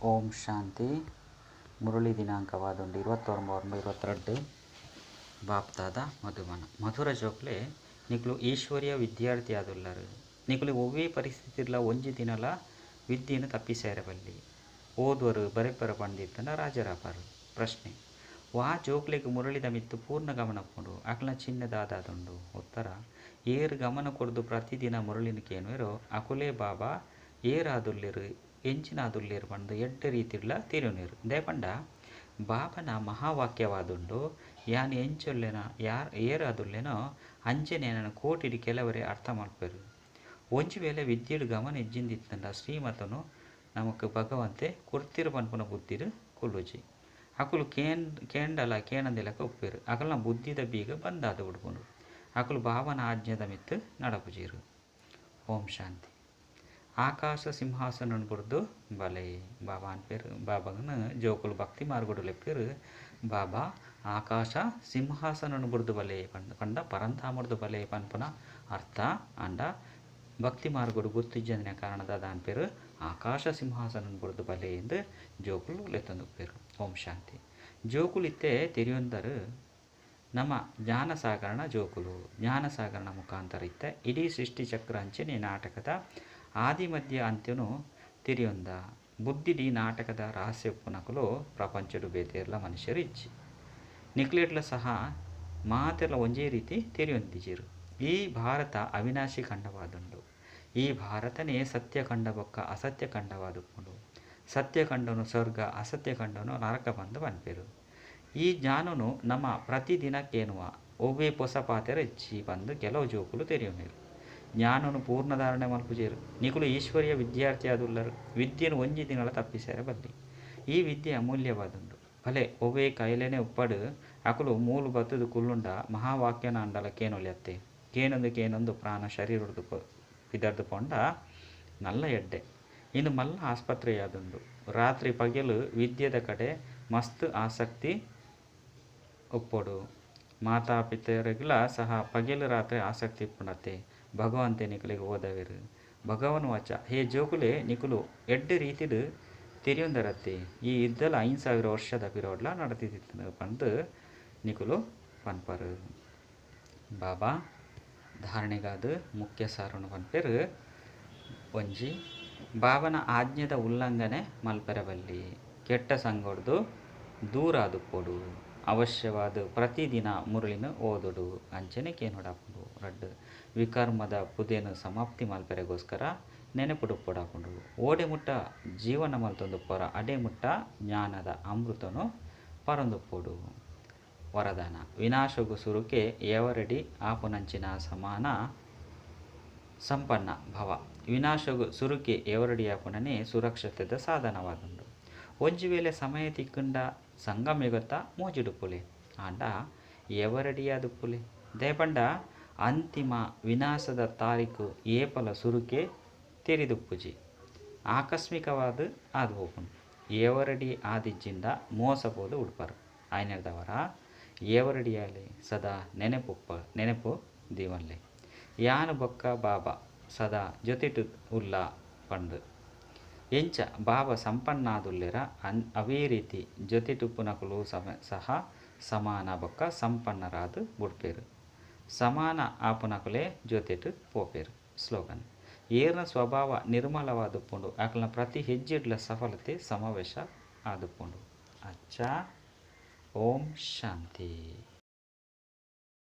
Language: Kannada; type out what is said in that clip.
ಓಂ ಶಾಂತಿ. ಮುರಳಿ ದಿನಾಂಕವಾದುಂಡು 29/22 ಬಾಪ್ದಾದ ಮಧುಬನ. ಮಧುರ ಜೋಕ್ಲೆ ನಿಕ್ಲು ಈಶ್ವರ್ಯ ವಿದ್ಯಾರ್ಥಿ ಆದುಲ್ಲರು. ನಿಕ್ಲು ಒವ್ವೇ ಪರಿಸ್ಥಿತಿಲ ಒಂಜಿ ದಿನಲ ವಿದ್ಯೆಯನ್ನು ತಪ್ಪಿಸೇರಬಲ್ಲಿ ಓದುವರು ಬರೆಪರ ಪಂಡಿತನ ರಾಜರಾಪರು. ಪ್ರಶ್ನೆ: ವಾ ಜೋಕ್ಲೆಗ್ ಮುರಳಿದ ಮಿತ್ತು ಪೂರ್ಣ ಗಮನ ಕೊಡು ಅಕ್ಲ ಚಿನ್ನದಾದುಂಡು. ಉತ್ತರ: ಏರು ಗಮನ ಕೊಡ್ದು ಪ್ರತಿದಿನ ಮುರಳಿನ ಕೇನುವೆರೋ ಅಕುಲೇ ಬಾಬಾ ಏರಾದುಲ್ಲೇರು ಎಂಚಿನಾದುಲ್ಲೇರು ಪಂಡು ಎಡ್ಡೆ ರೀತಿಡ್ಲ ತಿರುನೇರು. ದೇಪಂಡ ಬಾಬನ ಮಹಾವಾಕ್ಯವಾದುಂಡು ಯಾನ್ ಎಂಚೊಲ್ಲೆನ ಏರಾದುಲ್ಲೆನೋ ಅಂಚೆನೇನನ ಕೋಟಿಡಿ ಕೆಲವರೇ ಅರ್ಥ ಮಲ್ಪೆರು. ಒಂಜಿ ವೇಳೆ ವಿದ್ಯೆಡು ಗಮನ ಎಜ್ಜಿಂದಿತ್ತಂಡ ಶ್ರೀಮತನು ನಮಕ್ ಭಗವಂತೆ ಕೊರ್ತಿರು ಪನ್ಪುನ ಬುದ್ಧಿಡು ಕುಲ್ಲುಜಿ ಅಕುಲು ಕೇಂಡಲ ಕೇಣಂದಿಲಕ ಉಪ್ಪೇರು. ಅಕಲ್ನ ಬುದ್ಧಿದ ಬೀಗ ಬಂದಾದ ಉಡ್ಪುಂಡು. ಅಕುಲು ಬಾಬನ ಆಜ್ಞದ ಮಿತ್ತು ನಡಪುಜೀರು. ಓಂ ಶಾಂತಿ. ಆಕಾಶ ಸಿಂಹಾಸನನು ಬುಡ್ದು ಬಲೆ ಬಾಬಾ ಅನ್ಪೇರು. ಬಾಬಾಗನ ಜೋಕುಲು ಭಕ್ತಿ ಮಾರ್ಗುಡು ಲೆಪ್ಪೇರು. ಬಾಬಾ ಆಕಾಶ ಸಿಂಹಾಸನನು ಬುಡ್ದು ಬಲೆ ಪಂಡ ಪರಂತಾಮುಡ್ದು ಬಲೆ ಪನ್ಪುನ ಅರ್ಥ ಅಂಡ ಭಕ್ತಿ ಮಾರ್ಗುಡು ಗೊತ್ತಿಜ್ಜಂದಿನ ಕಾರಣದ ಅನ್ಪೇರು ಆಕಾಶ ಸಿಂಹಾಸನನು ಬುಡ್ದು ಬಲೆ ಎಂದು ಜೋಕುಲು ಲೆತ್ತೊಂದುಪ್ಪೇರು. ಓಂ ಶಾಂತಿ. ಜೋಕುಲು ಇತ್ತೆ ತೆರೆಯೊಂದರು ನಮ್ಮ ಜ್ಞಾನಸಾಗರಣ ಜೋಕುಲು. ಜ್ಞಾನಸಾಗರಣ ಮುಖಾಂತರ ಇತ್ತೆ ಇಡೀ ಸೃಷ್ಟಿ ಚಕ್ರ ಅಂಚೆನೆ ನಾಟಕದ ಆದಿ ಮಧ್ಯ ಅಂತ್ಯನು ತಿರಿಯೊಂದ ಬುದ್ಧಿಡಿ ನಾಟಕದ ರಹಸ್ಯ ಪುನಕಲು ಪ್ರಪಂಚಡು ಬೇತೆರ್ಲ ಮನುಷ್ಯರು ಇಜ್ಜಿ ನಿಕ್ಲೇಟ್ಲ ಸಹ ಮಾತೆರ್ಲ ಒಂಜೇ ರೀತಿ ತೆರೆಯೊಂದಿಜಿರು. ಈ ಭಾರತ ಅವಿನಾಶಿ ಖಂಡವಾದುಂಡು. ಈ ಭಾರತನೇ ಸತ್ಯ ಖಂಡ ಬೊಕ್ಕ ಅಸತ್ಯ ಖಂಡವಾದುಪ್ಪುಂಡು. ಸತ್ಯ ಖಂಡನು ಸ್ವರ್ಗ, ಅಸತ್ಯ ಖಂಡನು ನರಕ ಬಂದು ಪನ್ಪೇರು. ಈ ಜ್ಞಾನನು ನಮ್ಮ ಪ್ರತಿದಿನಕ್ಕೇನುವ ಒವ್ವೇ ಪೊಸ ಪಾತೆರ ಇಜ್ಜಿ ಬಂದು ಕೆಲವು ಜೋಕುಲು ತೆರೆಯೊಂದಿರು. ಜ್ಞಾನನು ಪೂರ್ಣಧಾರಣೆ ಮಲ್ಪುಜೇರು. ನಿಕುಲು ಈಶ್ವರ್ಯ ವಿದ್ಯಾರ್ಥಿ ಆದುಲ್ಲರು. ವಿದ್ಯೆನು ಒಂಜಿ ದಿನಲ ತಪ್ಪಿಸೇರ ಬಲ್ಲಿ. ಈ ವಿದ್ಯೆ ಅಮೂಲ್ಯವಾದುಂಡು. ಭಲೆ ಒವ್ವೇ ಕೈಲೆನೆ ಉಪ್ಪಡು ಅಕುಲು ಮೂಲು ಬತ್ತುದು ಕುಲ್ಲುಂಡ ಮಹಾವಾಕ್ಯನ ಅಂಡಲ ಕೇನೊಲ್ಯತ್ತೆ ಕೇನೊಂದು ಪ್ರಾಣ ಶರೀರದ್ದು ಪಿದರ್ದು ಪೊಂಡ ನಲ್ಲ ಎಡ್ಡೆ. ಇನ್ನು ಮಲ್ಲ ಆಸ್ಪತ್ರೆಯಾದುಂಡು. ರಾತ್ರಿ ಪಗೆಲು ವಿದ್ಯೆದ ಕಡೆ ಮಸ್ತ್ ಆಸಕ್ತಿ ಉಪ್ಪೊಡು. ಮಾತಾಪಿತರಿಗ್ಲ ಸಹ ಪಗೆಲು ರಾತ್ರಿ ಆಸಕ್ತಿ ಇಪ್ಪುಂಡತ್ತೆ. ಭಗವಂತೆ ನಿಕುಲಿಗೆ ಓದವೆರು. ಭಗವನ್ ವಚ ಹೇ ಜೋಕುಲೆ ನಿಕುಲು ಎಡ್ಡೆ ರೀತಿಡು ತೆರೆಯೊಂದರತ್ತೆ. ಈ ಇದ್ದಲ 5,000 ವರ್ಷದ ಪಿರೋಡ್ಲ ನಡತಿದ್ದ ಪಂದು ನಿಕುಲು ಪನ್ಪರು. ಬಾಬಾ ಧಾರಣೆಗಾದ ಮುಖ್ಯ ಸಾರನು ಪನ್ಪೇರು. ಒಂಜಿ ಬಾಬನ ಆಜ್ಞೆದ ಉಲ್ಲಂಘನೆ ಮಲ್ಪೆರಬಲ್ಲಿ. ಕೆಟ್ಟ ಸಂಗೊಡ್ದು ದೂರ ಆದುಪ್ಪೊಡು. ಅವಶ್ಯವಾದ ಪ್ರತಿದಿನ ಮುರುಳಿನ ಓದುಡು ಅಂಚನೆ ಕೇನೊಡಾಪುಂಡು. ರಡ್ಡು ವಿಕರ್ಮದ ಪುದೆನು ಸಮಾಪ್ತಿ ಮಲ್ಪೆರೆಗೋಸ್ಕರ ನೆನಪುಡುಪ್ಪೊಡಾಪುಂಡು. ಓಡೆ ಮುಟ್ಟ ಜೀವನ ಮಲ್ತೊಂದುಪ್ಪರ ಅಡೆ ಮುಟ್ಟ ಜ್ಞಾನದ ಅಮೃತನು ಪರೊಂದುಪ್ಪೊಡು. ವರದಾನ: ವಿನಾಶಗು ಸುರುಕೆ ಎವರಡಿ ಆಪುನಂಚಿನ ಸಮಾನ ಸಂಪನ್ನ ಭವ. ವಿನಾಶಗು ಸುರುಕೆ ಎವರಡಿ ಆಪುನನೆ ಸುರಕ್ಷತೆದ ಸಾಧನವಾದುಂಡು. ಒಂಜಿ ವೇಳೆ ಸಮಯ ತಿಕ್ಕುಂಡ ಸಂಗಮೆಗೊತ್ತ ಮೋಜಿಡುಪ್ಪುಲೆ ಆಂಡ ಎವರಡಿಯಾದುಪ್ಪುಲೆ. ದೇಪಂಡ ಅಂತಿಮ ವಿನಾಶದ ತಾರೀಕು ಏಪಲ ಸುರುಕೆ ತೆರಿದುಪ್ಪುಜಿ ಆಕಸ್ಮಿಕವಾದ ಆದು ಹೋಪುಂಡು. ಏವರಡಿ ಆದಿಜ್ಜಿಂದ ಮೋಸಪೋದು ಉಡ್ಪರು. ಆಯ್ನೆರ್ದವರ ಏವರಡಿಯಾಲೆ ಸದಾ ನೆನಪು ದೀವನ್ಲೆ. ಯಾನು ಬೊಕ್ಕ ಬಾಬಾ ಸದಾ ಜೊತೆಟು ಉಲ್ಲ ಪಂಡು ಎಂಚ ಬಾಬಾ ಸಂಪನ್ನಾದುಲ್ಲೆರ ಅವೇ ರೀತಿ ಜೊತೆಟುಪ್ಪುನಕುಲು ಸಹ ಸಮಾನ ಬೊಕ್ಕ ಸಂಪನ್ನರಾದು ಬುಡ್ಪೇರು. ಸಮಾನ ಆಪುನಕುಲೆ ಜೊತೆಟು ಪೋಪೇರು. ಸ್ಲೋಗನ್: ಏರ್ನ ಸ್ವಭಾವ ನಿರ್ಮಲವಾದುಪ್ಪುಂಡು. ಅಕಲ್ನ ಪ್ರತಿ ಹೆಜ್ಜೆಡ್ಲ ಸಫಲತೆ ಸಮಾವೇಶ ಆದುಪ್ಪುಂಡು. ಅಚ್ಚಾ. ಓಂ ಶಾಂತಿ.